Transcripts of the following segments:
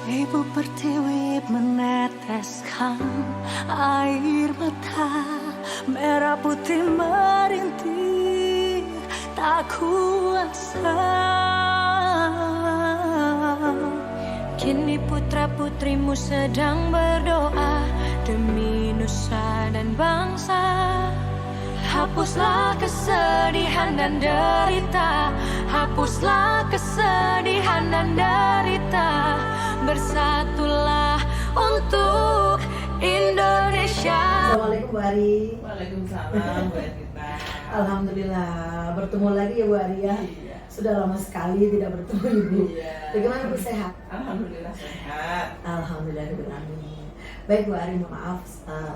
Ibu pertiwi meneteskan air mata, merah putih merintih tak kuasa. Kini putra putrimu sedang berdoa demi nusa dan bangsa. Hapuslah kesedihan dan derita, hapuslah kesedihan dan derita. Bersatulah untuk Indonesia. Assalamualaikum Bu Ari. Waalaikumsalam Bu Edita. Alhamdulillah bertemu lagi ya Bu Ari ya. Iya. Sudah lama sekali tidak bertemu Ibu. Iya. Bagaimana Bu, sehat? Alhamdulillah sehat. Alhamdulillah. Baik Bu Ari, mohon maaf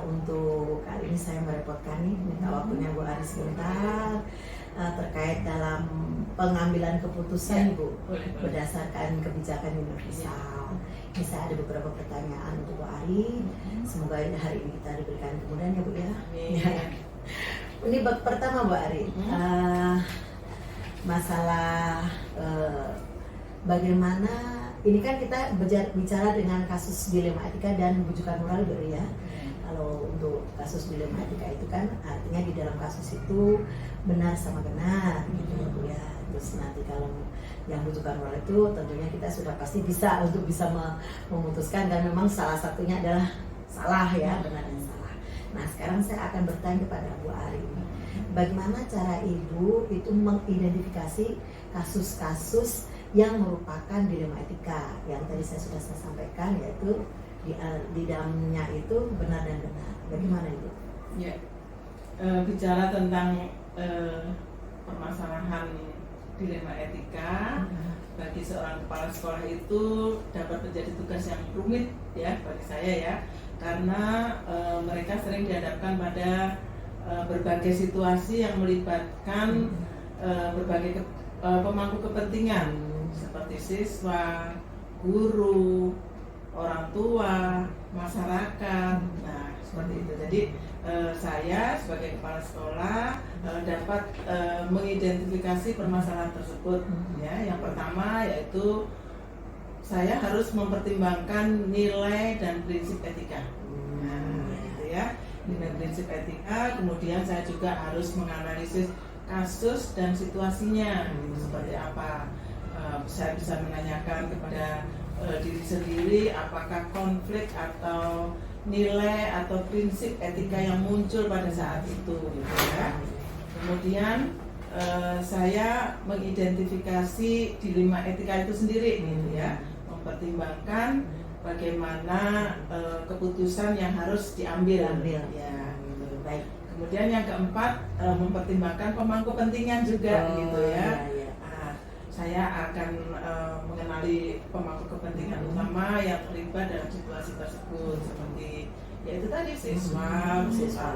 untuk kali ini saya merepotkan nih, minta waktunya Bu Ari sebentar terkait dalam pengambilan keputusan Ya, Bu boleh. berdasarkan kebijakan universal. Ini saya ada beberapa pertanyaan untuk Bu Ari. Semoga hari ini kita diberikan kemudahan ya Bu ya. Amin. Ya. Ini bab pertama Bu Ari, masalah bagaimana ini kan kita bicara dengan kasus dilema etika dan bujukan moral Bu ya. Kalau untuk kasus dilema etika itu kan artinya di dalam kasus itu benar sama benar gitu ya Bu ya. Terus nanti kalau yang bujukan moral itu tentunya kita sudah pasti bisa untuk bisa memutuskan, dan memang salah satunya adalah salah ya, benar dan salah. Nah sekarang saya akan bertanya kepada Bu Ari, bagaimana cara Ibu itu mengidentifikasi kasus-kasus yang merupakan dilema etika yang tadi saya sudah sampaikan, yaitu di dalamnya itu benar dan benar. Bagaimana Ibu? Ya, bicara tentang permasalahan dilema etika bagi seorang kepala sekolah itu dapat menjadi tugas yang rumit ya bagi saya ya, karena mereka sering dihadapkan pada berbagai situasi yang melibatkan berbagai pemangku kepentingan seperti siswa, guru, orang tua, masyarakat. Nah, seperti itu. Jadi saya sebagai kepala sekolah dapat mengidentifikasi permasalahan tersebut. Ya, yang pertama yaitu saya harus mempertimbangkan nilai dan prinsip etika. Nah, gitu ya. Nilai prinsip etika. Kemudian saya juga harus menganalisis kasus dan situasinya, seperti apa. Saya bisa menanyakan kepada diri sendiri apakah konflik atau nilai atau prinsip etika yang muncul pada saat itu gitu ya. Kemudian saya mengidentifikasi dilema etika itu sendiri gitu ya, mempertimbangkan bagaimana keputusan yang harus diambil ya gitu. Baik. Kemudian yang keempat mempertimbangkan pemangku kepentingan juga gitu ya. Saya akan mengenali pemangku kepentingan utama yang terlibat dalam situasi tersebut, seperti yaitu tadi siswa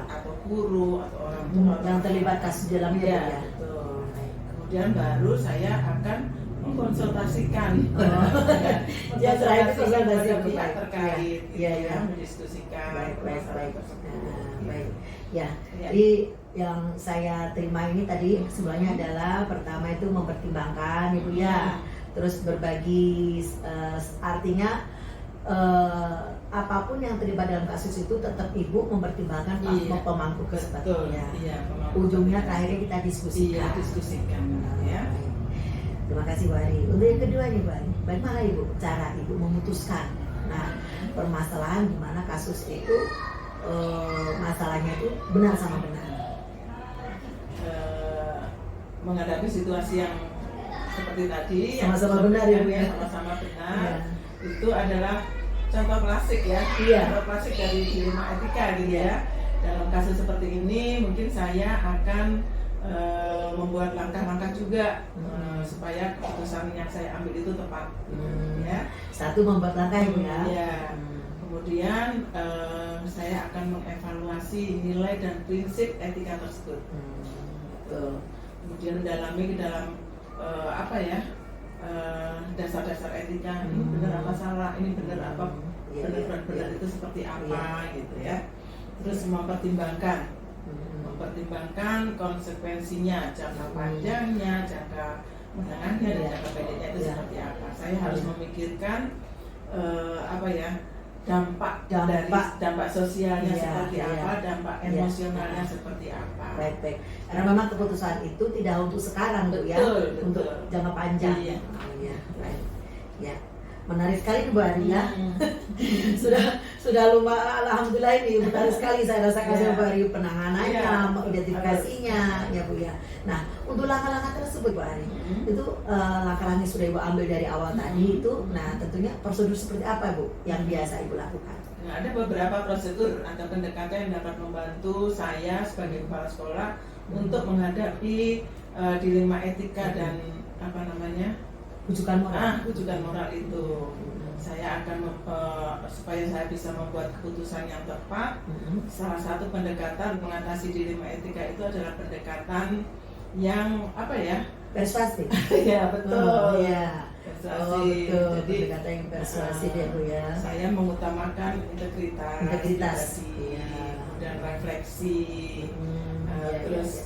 atau guru atau orang tua yang terlibat kasus dalamnya ya, ya. betul. Kemudian baru saya akan mengkonsultasikan Ya, terakhir itu konsultasi pihak terkait ya. mendiskusikan Baik. tersebut. Baik. Ya. Ya. Jadi yang saya terima ini tadi sebenarnya adalah pertama itu mempertimbangkan Ibu ya, terus berbagi artinya apapun yang terlibat dalam kasus itu tetap Ibu mempertimbangkan pemangku kepentingan. Iya, Ujungnya terakhirnya kita diskusikan. Iya, diskusikan ya. Terima kasih Bu Ari. Untuk yang kedua nih Bu Ari, bagaimana Ibu cara Ibu memutuskan permasalahan di mana kasus itu masalahnya itu benar sama benar? Menghadapi situasi yang seperti tadi Sama-sama benar ya Bu ya. Sama-sama benar. Itu adalah contoh klasik ya. Iya. Contoh klasik dari dilema etika gitu ya. Dalam kasus seperti ini mungkin saya akan membuat langkah-langkah juga supaya keputusan yang saya ambil itu tepat ya. Satu membuat langkah Ibu ya. Ya. Kemudian saya akan mengevaluasi nilai dan prinsip etika tersebut. Kemudian mendalami ke dalam dasar-dasar etika, ini benar apa salah, ini benar apa, benar itu seperti apa gitu ya. Terus mempertimbangkan konsekuensinya, jangka panjangnya, jangka menengahnya dan jangka pendeknya itu seperti apa. Saya harus memikirkan apa ya, dampak sosialnya seperti apa, dampak emosionalnya seperti apa. Baik. Karena memang keputusan itu tidak untuk sekarang, Bu, ya, untuk jangka panjang. Iya. Ya, baik. Ya, menarik sekali Bu Ari ya. sudah lumayan, alhamdulillah ini menarik sekali saya rasa kasih Bu Ari penanganannya, identifikasinya, ya Bu ya. Nah, untuk langkah-langkah tersebut Bu Ari, itu langkah-langkah yang sudah Ibu ambil dari awal tadi itu, nah tentunya prosedur seperti apa Bu yang biasa Ibu lakukan? Nah, ada beberapa prosedur atau pendekatan yang dapat membantu saya sebagai kepala sekolah untuk menghadapi dilema etika dan rujukan moral itu. Saya akan supaya saya bisa membuat keputusan yang tepat. Salah satu pendekatan mengatasi dilema etika itu adalah pendekatan yang persuasif. Ya, betul. Persuasif. Betul. Jadi pendekatan yang persuasif ya Bu ya. Saya mengutamakan integritas, kemudian refleksi, terus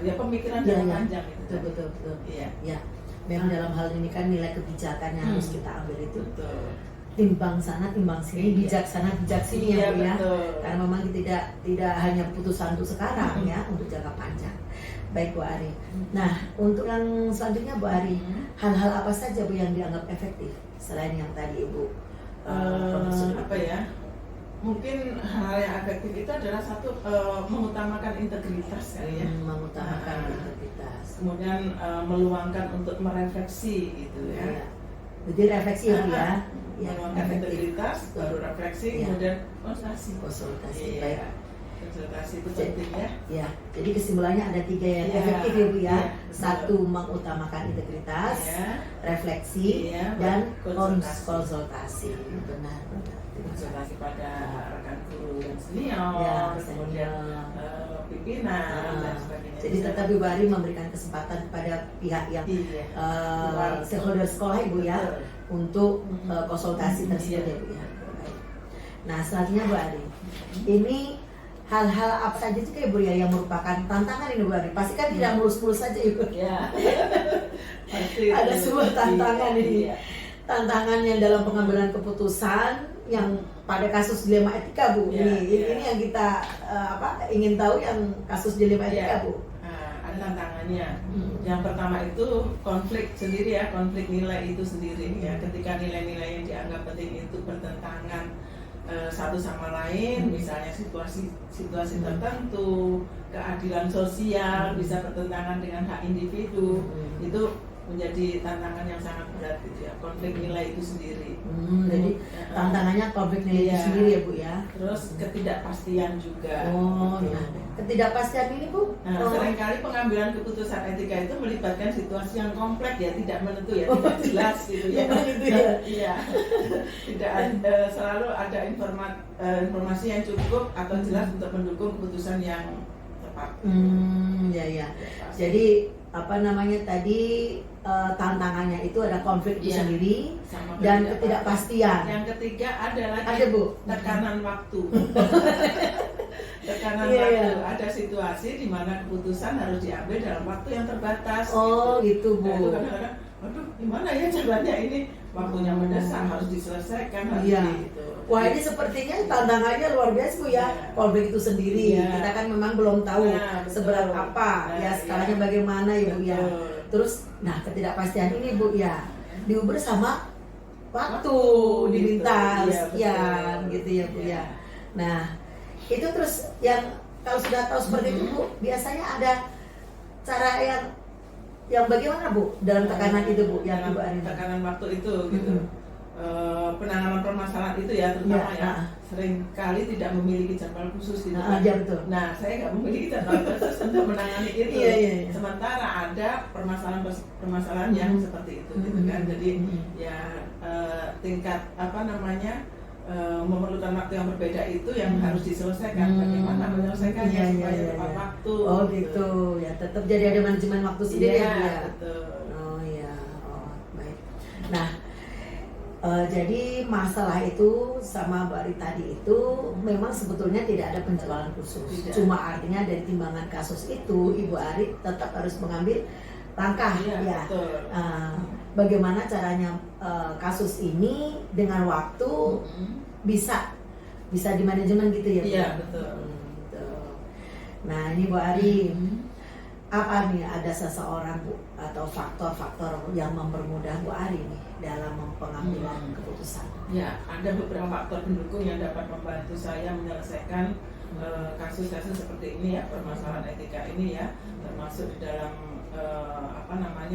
pemikiran jangka panjang itu. Betul. Iya. Memang dalam hal ini kan nilai kebijakan yang harus kita ambil itu. Betul. Timbang sana, timbang sini, bijak sana, bijak sini ya Bu ya. Karena memang tidak hanya putusan untuk sekarang ya, untuk jangka panjang. Baik Bu Ari. Nah, untuk yang selanjutnya Bu Ari, hal-hal apa saja Bu yang dianggap efektif selain yang tadi Ibu mungkin hal yang efektif itu adalah satu, mengutamakan integritas kali ya. Mengutamakan integritas. Kemudian meluangkan untuk merefleksi gitu ya. Jadi refleksi ya Bu ya. Meluangkan integritas, baru refleksi, kemudian konsultasi. Baik. Konsultasi itu penting ya. Ya, jadi kesimpulannya ada 3 yang efektif ya Bu ya. Satu, mengutamakan integritas, refleksi, dan konsultasi. Benar. Konsultasi pada rekan guru yang senior, kemudian pimpinan dan sebagainya. Jadi tetap Ibu Ari memberikan kesempatan kepada pihak yang stakeholder sekolah Ibu ya untuk konsultasi tersebut ya Bu ya. Nah, selanjutnya Bu Ari, ini hal-hal apa saja sih Ibu ya yang merupakan tantangan ini Bu Ari? Pasti kan tidak mulus-mulus saja Ibu. Ya. Ada sebuah tantangan ini. Tantangan yang dalam pengambilan keputusan yang pada kasus dilema etika Bu. Ini yang kita ingin tahu yang kasus dilema etika Bu. Ada tantangannya. Yang pertama itu konflik sendiri ya, konflik nilai itu sendiri ya. Ketika nilai-nilai yang dianggap penting itu bertentangan satu sama lain, misalnya situasi tertentu, keadilan sosial bisa bertentangan dengan hak individu, itu menjadi tantangan yang sangat berat gitu ya, konflik nilai itu sendiri. Jadi tantangannya konflik nilai itu sendiri ya Bu ya. Terus ketidakpastian juga. Ketidakpastian ini Bu. Seringkali pengambilan keputusan etika itu melibatkan situasi yang kompleks ya, tidak menentu ya, tidak jelas gitu ya. Iya. Tidak selalu ada informasi yang cukup atau jelas untuk mendukung keputusan yang tepat. Jadi tadi tantangannya itu ada konflik itu sendiri dan ketidakpastian. Yang ketiga adalah tekanan waktu. Tekanan waktu. Ada situasi di mana keputusan harus diambil dalam waktu yang terbatas. Gitu Bu. Nah, itu kadang-kadang, aduh gimana ya caranya ini, waktunya mendesak, harus diselesaikan gitu. Wah, ini sepertinya tantangannya luar biasa Bu ya. Konflik itu sendiri. Kita kan memang belum tahu seberat apa skalanya bagaimana ya Bu ya. Terus ketidakpastian ini Bu ya diuber sama waktu diminta sekian gitu ya Bu ya. Nah, itu terus yang kalau sudah tahu seperti itu Bu, biasanya ada cara yang bagaimana Bu dalam tekanan itu Bu yang Ibu Ari? Tekanan waktu itu gitu. Penanganan permasalahan itu ya terutama seringkali tidak memiliki jadwal khusus gitu. Betul. Nah, saya nggak memiliki jadwal khusus untuk menangani itu. Sementara ada permasalahan yang seperti itu gitu kan. Jadi tingkat memerlukan waktu yang berbeda itu yang harus diselesaikan. Bagaimana menyelesaikannya supaya tepat waktu. Gitu ya. Tetap jadi ada manajemen waktu sendiri ya Bu ya. Betul. Baik. Nah, jadi masalah itu sama Mbak Ari tadi itu memang sebetulnya tidak ada penjelasan khusus. Cuma artinya dari timbangan kasus itu Ibu Ari tetap harus mengambil langkah Iya, ya. betul. Bagaimana caranya kasus ini dengan waktu bisa dimanajemen gitu ya Bu? Iya, betul. Gitu. Nah ini Bu Ari, apa nih ada seseorang Bu atau faktor-faktor yang mempermudah Bu Ari nih dalam pengambilan keputusan? Ya, ada beberapa faktor pendukung yang dapat membantu saya menyelesaikan kasus-kasus seperti ini ya, permasalahan etika ini ya, termasuk di dalam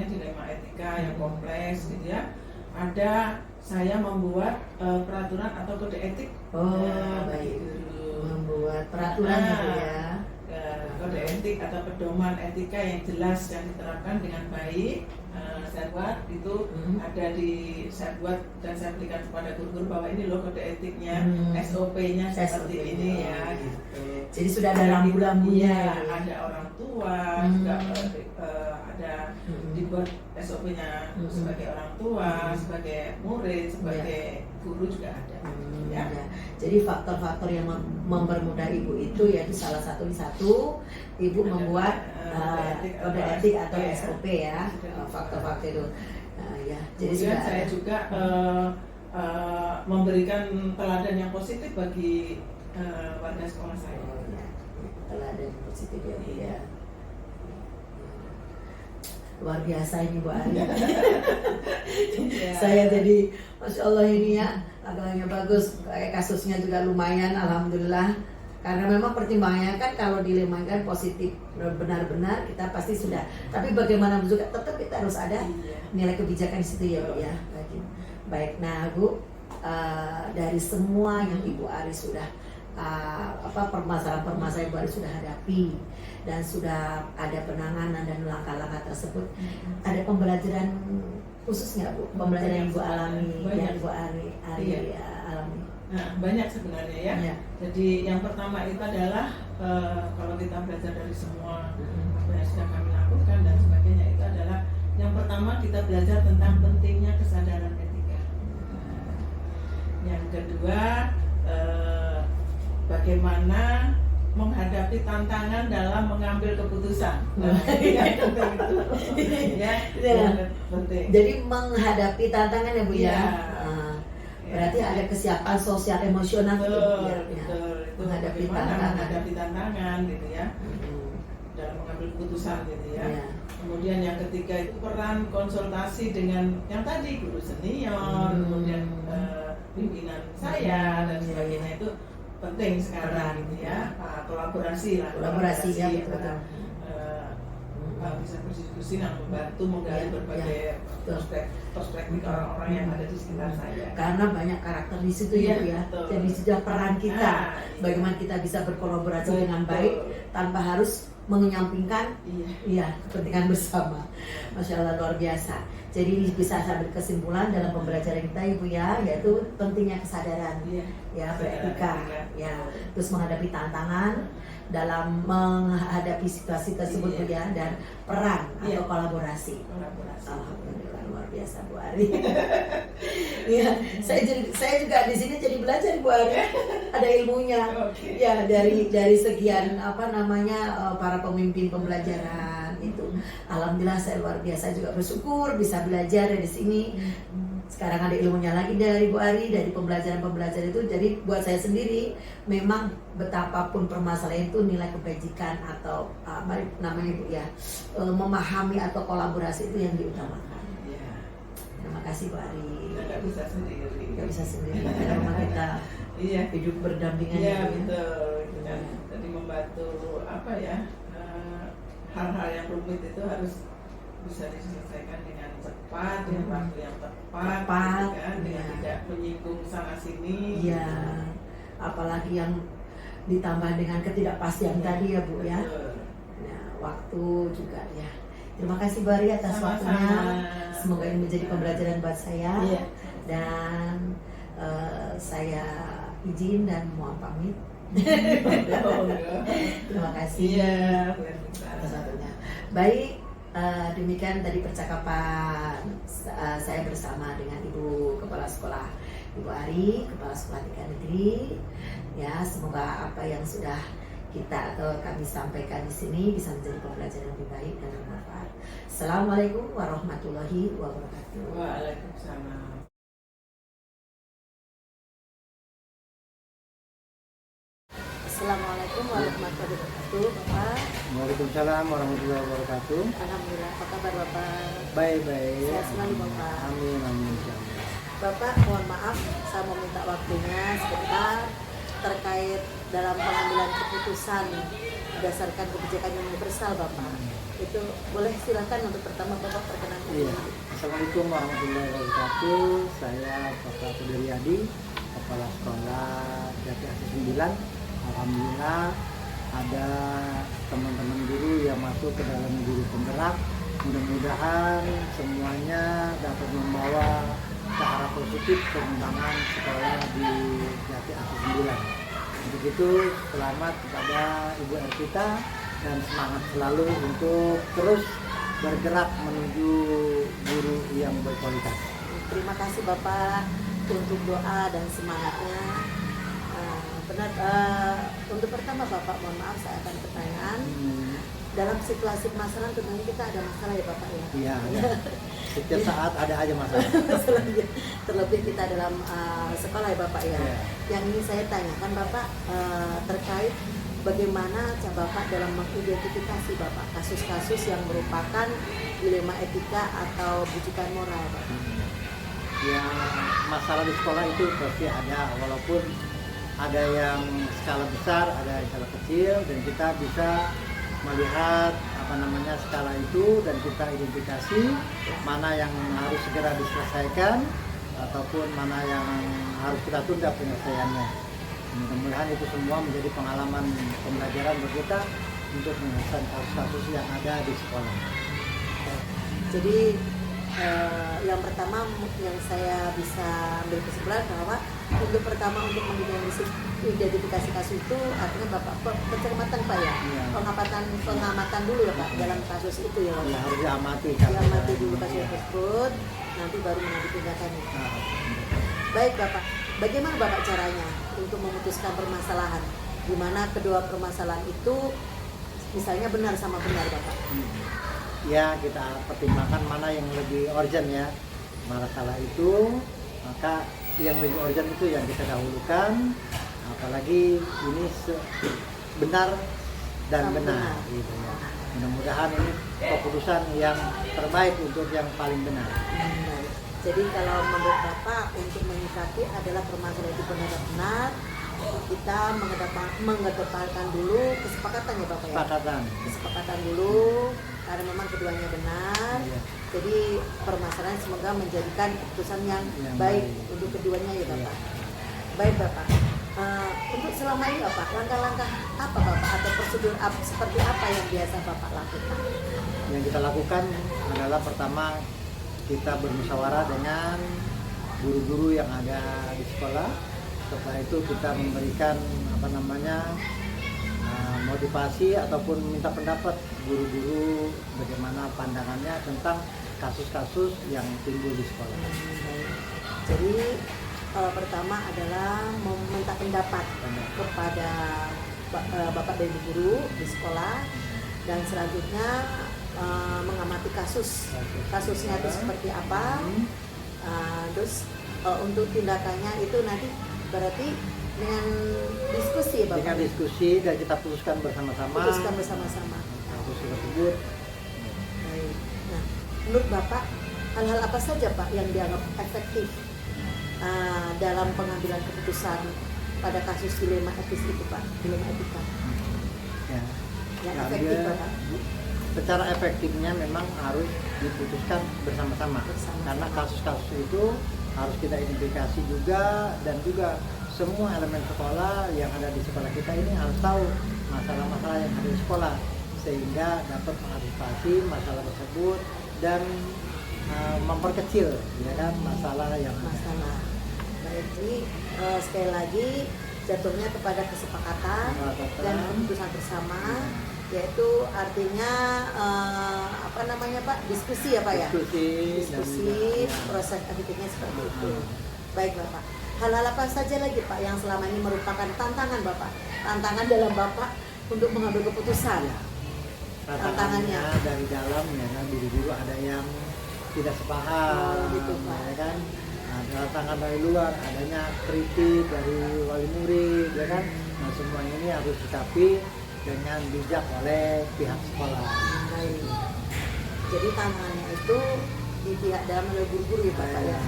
dilema etika yang kompleks gitu ya. Ada saya membuat peraturan atau kode etik. Baik. Gitu. Membuat peraturan gitu ya. Kode etik atau pedoman etika yang jelas yang diterapkan dengan baik. Saya buat itu saya buat dan saya berikan kepada guru-guru bahwa ini loh kode etiknya, SOP-nya seperti ini ya gitu. Jadi sudah ada rambu-rambunya. Ya, ada orang tua juga ada dibuat SOP-nya sebagai orang tua, sebagai murid, sebagai guru juga ada. Ya. Jadi faktor-faktor yang mempermudah ibu itu yaitu salah satu ibu membuat kode etik atau SOP ya, faktor-faktor itu. Ya. Jadi Kemudian sudah saya juga memberikan teladan yang positif bagi warga sekolah saya. Teladan positif ya Bu ya. Luar biasa ini Bu Ari. Saya jadi Masya Allah ini ya, laki-lakinya bagus, kayak kasusnya juga lumayan, alhamdulillah. Karena memang pertimbangannya kan kalau dilema kan positif, benar-benar kita pasti sudah. Tapi bagaimana juga tetap kita harus ada nilai kebijakan di situ ya Bu ya. Baik, nah Bu, dari semua yang Ibu Ari sudah permasalahan-permasalahan Ibu Ari sudah hadapi dan sudah ada penanganan dan langkah-langkah tersebut, ada pembelajaran khusus nggak Bu? Pembelajaran yang Ibu alami, yang Ibu Ari alami? Nah, banyak sebenarnya ya. Jadi yang pertama itu adalah kalau kita belajar dari semua apa yang sudah kami lakukan dan sebagainya, itu adalah yang pertama kita belajar tentang pentingnya kesadaran etika. Yang kedua bagaimana menghadapi tantangan dalam mengambil keputusan. Itu penting. Jadi menghadapi tantangan ya Bu ya. Berarti Ya. ada kesiapan sosial emosional Betul, gitu ya. betul. Itu Menghadapi bagaimana tantangan. menghadapi tantangan gitu ya, dalam mengambil keputusan gitu ya. Iya. Kemudian yang ketiga itu peran konsultasi dengan yang tadi guru senior, kemudian pimpinan saya dan sebagainya itu penting sekarang gitu ya. Kolaborasi lah. Kolaborasi ya betul. Bisa berdiskusi dan membantu menggali berbagai perspektif orang-orang yang ada di sekitar saya. Karena banyak karakter di situ ya Bu ya. Betul. Jadi sudah peran kita, bagaimana kita bisa berkolaborasi dengan baik tanpa harus mengenyampingkan kepentingan bersama. Masya Allah luar biasa. Jadi bisa sambil kesimpulan dalam pembelajaran kita Ibu ya, yaitu pentingnya kesadaran ya beretika ya, terus menghadapi tantangan dalam menghadapi situasi tersebut Bu ya, dan peran atau kolaborasi. Alhamdulillah luar biasa Bu Ari. Ya, saya juga di sini jadi belajar Bu Ari. Ada ilmunya. Ya dari sekian para pemimpin pembelajaran itu. Alhamdulillah saya luar biasa juga bersyukur bisa belajar dari sini. Sekarang ada ilmunya lagi dari Bu Ari, dari pembelajaran-pembelajaran itu. Jadi buat saya sendiri memang betapapun permasalahan itu nilai kebajikan atau Bu ya, memahami atau kolaborasi itu yang diutamakan. Terima kasih Bu Ari. Nggak bisa sendiri. Nggak bisa sendiri karena memang kita hidup berdampingan. Iya betul. Jadi membantu hal-hal yang rumit itu harus bisa diselesaikan dengan cepat, dengan waktu yang tepat, gitu kan, dengan tidak menyinggung sana sini. Iya, apalagi yang ditambah dengan ketidakpastian tadi ya Bu ya. Nah, waktu juga ya. Terima kasih Bu Ari atas waktunya. Semoga ini menjadi pembelajaran buat saya. Dan saya izin dan mohon pamit. Terima kasih atas waktunya. Baik. Demikian tadi percakapan saya bersama dengan Ibu Kepala Sekolah Ibu Ari, Kepala Sekolah Tingkat Negeri. Ya, semoga apa yang sudah kita atau kami sampaikan di sini bisa menjadi pembelajaran yang lebih baik dan bermanfaat. Assalamualaikum warahmatullahi wabarakatuh. Waalaikumsalam. Assalamualaikum warahmatullahi wabarakatuh, Bapak. Waalaikumsalam warahmatullahi wabarakatuh. Alhamdulillah, apa kabar Bapak? Baik-baik. Sehat selalu, Bapak. Amin, amin. Insyaallah. Bapak, mohon maaf, saya mau minta waktunya sebentar terkait dalam pengambilan keputusan berdasarkan kebijakan universal, Bapak. Itu boleh silakan untuk pertama Bapak perkenalkan. Iya. Assalamualaikum warahmatullahi wabarakatuh. Saya Bapak Sudaryadi, Kepala Sekolah Jati Asih 9. Alhamdulillah ada teman-teman guru yang masuk ke dalam guru penggerak. Mudah-mudahan semuanya dapat membawa ke arah positif pengembangan sekolah di Jati Asih 9. Untuk itu selamat kepada Ibu Ervita dan semangat selalu untuk terus bergerak menuju guru yang berkualitas. Terima kasih Bapak untuk doa dan semangatnya. Untuk pertama Bapak, mohon maaf saya akan pertanyaan. Dalam situasi pemasaran tentunya kita ada masalah ya Bapak ya. Iya. Setiap saat ada aja masalah. Terlebih kita dalam sekolah ya Bapak ya. Iya. Yang ini saya tanyakan Bapak terkait bagaimana cara Bapak dalam mengidentifikasi Bapak kasus-kasus yang merupakan dilema etika atau bujukan moral Bapak. Ya, masalah di sekolah itu pasti ada, walaupun ada yang skala besar, ada yang skala kecil, dan kita bisa melihat skala itu dan kita identifikasi mana yang harus segera diselesaikan ataupun mana yang harus kita tunda penyelesaiannya. Mudah-mudahan itu semua menjadi pengalaman pembelajaran bagi kita untuk menyelesaikan kasus-kasus yang ada di sekolah. Jadi yang pertama yang saya bisa ambil kesimpulan bahwa untuk mengidentifikasi kasus itu artinya Bapak pencermatan Pak ya, Iya. pengamatan dulu ya Pak dalam kasus itu ya Pak. Ya, harus diamati. Diamati dulu kasus tersebut, nanti baru mengambil tindakannya. Nah, Baik Bapak, bagaimana Bapak caranya untuk memutuskan permasalahan di mana kedua permasalahan itu misalnya benar sama benar Bapak? ya kita pertimbangkan mana yang lebih urgent ya masalah itu, maka yang lebih urgent itu yang kita dahulukan, apalagi ini benar dan Sama benar benar. gitu ya. Mudah-mudahan ini keputusan yang terbaik untuk yang paling benar. Baik. Jadi kalau menurut Bapak untuk menyikapi adalah permasalahan itu benar-benar kita mengedepankan dulu kesepakatan ya Bapak ya. Kesepakatan dulu karena memang keduanya benar. Iya. Jadi permasalahan semoga menjadikan keputusan yang baik untuk keduanya ya Bapak. Baik Bapak. Untuk selama ini Bapak, langkah-langkah apa Bapak atau prosedur seperti apa yang biasa Bapak lakukan? Yang kita lakukan adalah pertama kita bermusyawarah dengan guru-guru yang ada di sekolah. Setelah itu kita memberikan motivasi ataupun minta pendapat guru-guru bagaimana pandangannya tentang kasus-kasus yang timbul di sekolah. Jadi pertama adalah meminta pendapat kepada Bapak dan Ibu guru di sekolah, dan selanjutnya mengamati kasusnya itu seperti apa. Terus untuk tindakannya itu nanti berarti dengan diskusi ya Bapak? Dengan diskusi dan kita putuskan bersama-sama. Kasus tersebut. Baik. Nah, menurut Bapak hal-hal apa saja Pak yang dianggap efektif dalam pengambilan keputusan pada kasus dilema etis itu Pak, dilema etika? Ya. Yang efektif Bapak? Secara efektifnya memang harus diputuskan bersama-sama. Karena kasus-kasus itu harus kita identifikasi juga, dan juga semua elemen sekolah yang ada di sekolah kita ini harus tahu masalah-masalah yang ada di sekolah sehingga dapat mengantisipasi masalah tersebut dan memperkecil ya kan masalah yang ada. Baik, jadi sekali lagi jatuhnya kepada kesepakatan dan keputusan bersama, yaitu artinya Pak, diskusi ya Pak ya? Diskusi, proses efektifnya seperti itu. Baik Bapak, hal-hal apa saja lagi Pak yang selama ini merupakan tantangan Bapak? Tantangan dalam Bapak untuk mengambil keputusan. Tantangannya dari dalam ya kan, guru-guru ada yang tidak sepaham, gitu, Pak. ya kan. Ada tantangan dari luar, adanya kritik dari wali murid, ya kan. Nah semua ini harus disikapi dengan bijak oleh pihak sekolah. Baik. Jadi tantangannya itu di pihak dalam oleh guru-guru ya Bapak ya.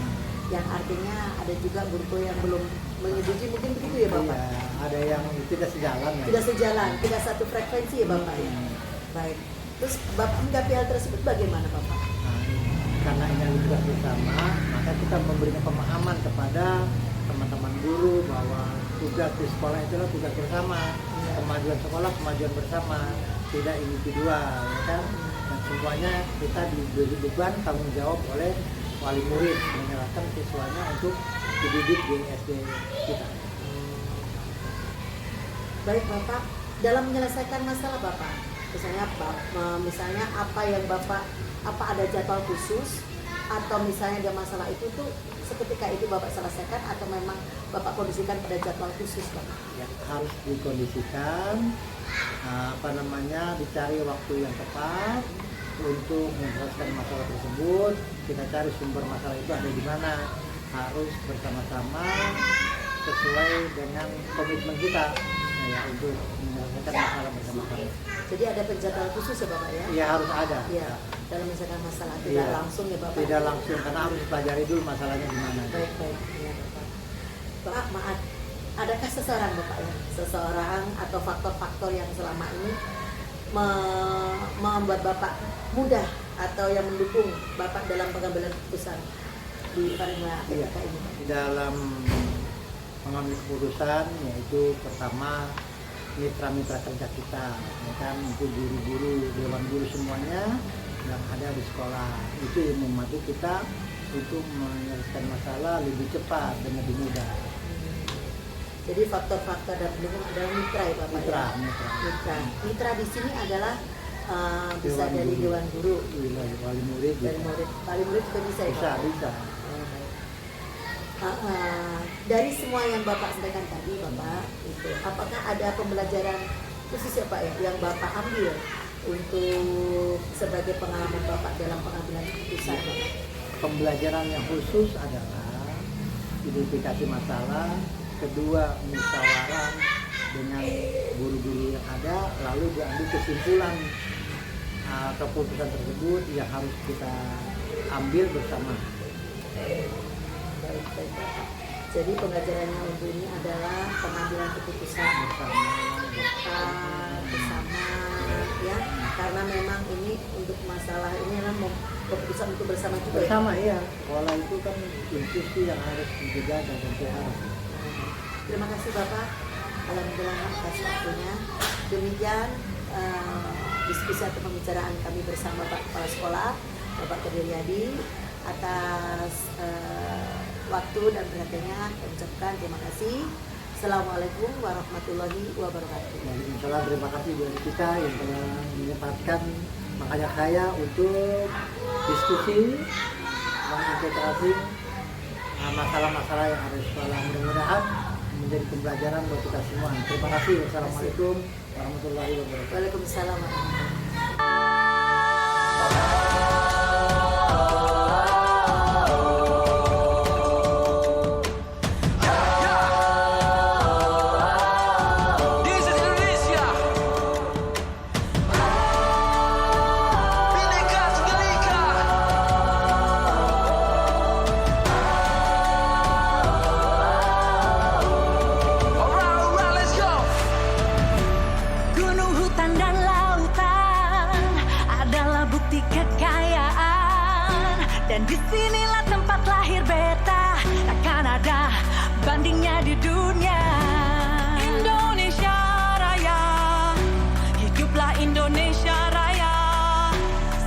Yang artinya ada juga guru yang belum menyetujui, mungkin begitu ya Bapak. Iya, ada yang tidak sejalan ya. Tidak sejalan, tidak satu frekuensi ya Bapak ya. Baik. Terus Bapak menyikapi hal tersebut bagaimana Bapak? Nah, karena ini adalah tugas bersama, maka kita memberikan pemahaman kepada teman-teman guru bahwa tugas di sekolah itulah tugas bersama. Kemajuan sekolah, kemajuan bersama, tidak individual, ya kan? Dan semuanya kita diberi beban tanggung jawab oleh wali murid menyerahkan siswanya untuk dididik di SD kita. Baik Bapak, dalam menyelesaikan masalah Bapak, misalnya apa yang Bapak, apa ada jadwal khusus atau misalnya ada masalah itu tuh seketika itu Bapak selesaikan atau memang Bapak kondisikan pada jadwal khusus Bapak? Ya, harus dikondisikan, dicari waktu yang tepat untuk menyelesaikan masalah tersebut. Kita cari sumber masalah itu ada di mana, harus bersama-sama sesuai dengan komitmen kita ya, untuk menyelesaikan masalah bersama-sama. Jadi ada penjadwal khusus ya Bapak ya? Iya harus ada. Iya, dalam menyelesaikan masalah tidak langsung ya Bapak? Tidak langsung, karena harus pelajari dulu masalahnya di mana. Baik, ya Bapak. Pak, maaf, adakah seseorang Bapak ya, seseorang atau faktor-faktor yang selama ini membuat Bapak mudah atau yang mendukung Bapak dalam pengambilan keputusan di Parima Etika ini? Di dalam mengambil keputusan yaitu pertama mitra-mitra kerja kita, ya kan, untuk guru-guru, dewan guru semuanya yang ada di sekolah, itu yang membantu kita untuk menyelesaikan masalah lebih cepat dan lebih mudah. Jadi faktor-faktor dan pendukung adalah mitra ya Bapak? Mitra di sini adalah bisa Dewan dari guru. dewan guru, Wali murid, dari murid, wali murid juga bisa ya Bapak? bisa. Dari semua yang Bapak sampaikan tadi Bapak, itu apakah ada pembelajaran khusus ya Pak ya yang Bapak ambil untuk sebagai pengalaman Bapak dalam pengambilan keputusan Bapak? Pembelajaran yang khusus adalah identifikasi masalah, kedua musyawarah dengan guru-guru yang ada, lalu diambil kesimpulan keputusan tersebut yang harus kita ambil bersama. Baik, Bapak. Jadi pembelajarannya untuk ini adalah pengambilan keputusan bersama ya, karena memang ini untuk masalah ini adalah keputusan untuk bersama juga. Bersama ya, sekolah itu kan institusi yang harus dijaga dan dipelihara. Terima kasih Bapak, alhamdulillah atas waktunya. Demikian diskusi atau pembicaraan kami bersama Bapak Kepala Sekolah, Bapak Kediriadi. Atas waktu dan perhatiannya kami ucapkan terima kasih. Assalamualaikum warahmatullahi wabarakatuh. Waalaikumsalam, terima kasih buat kita yang telah menyempatkan mengajak saya untuk diskusi mengintegrasi masalah-masalah yang ada di sekolah. Mudah-mudahan menjadi pembelajaran buat kita semua. Terima kasih. Wassalamualaikum warahmatullahi wabarakatuh. Waalaikumsalam warahmatullahi wabarakatuh. Dan disinilah tempat lahir beta, takkan ada bandingnya di dunia. Indonesia Raya, hiduplah Indonesia Raya.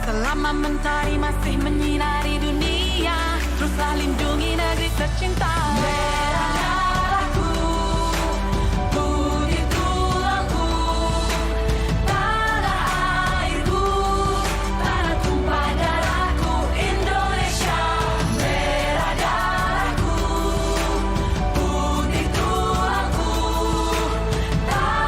Selama mentari masih menyinari dunia, teruslah lindungi negeri tercinta.